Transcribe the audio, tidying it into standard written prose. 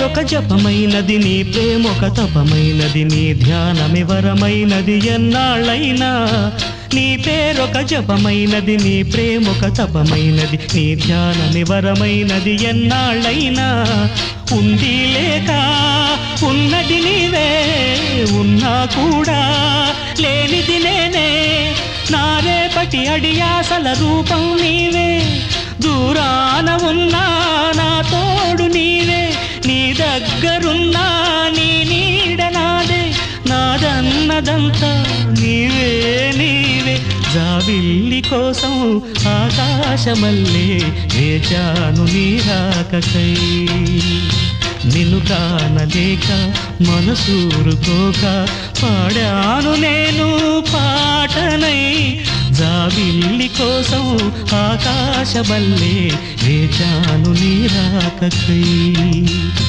పేరొక జపమైనది నీ ప్రేమొక తపమైనది నీ ధ్యానమి వరమైనది ఎన్నాళ్ళైనా నీ పేరొక జపమైనది నీ ప్రేమొక తపమైనది నీ ధ్యానమి వరమైనది ఎన్నాళ్ళైనా ఉంది లేక ఉన్నది నీవే ఉన్నా కూడా లేనిది నేనే నా రేపటి అడియాసల రూపం నీవే దూరాన ఉన్నా నా తోడు నీవే నీ దగ్గరున్నా నీ నీడ నాదే నాదన్నదంతా నీవే నీవే జాబిల్లి కోసం ఆకాశమల్లే వేచాను నీ రాకకై నిన్ను కానలేక మనసూరుకోక పాడాను నేను పాటనై జాబిల్లి కోసం ఆకాశమల్లే వేచాను నీ రాకకై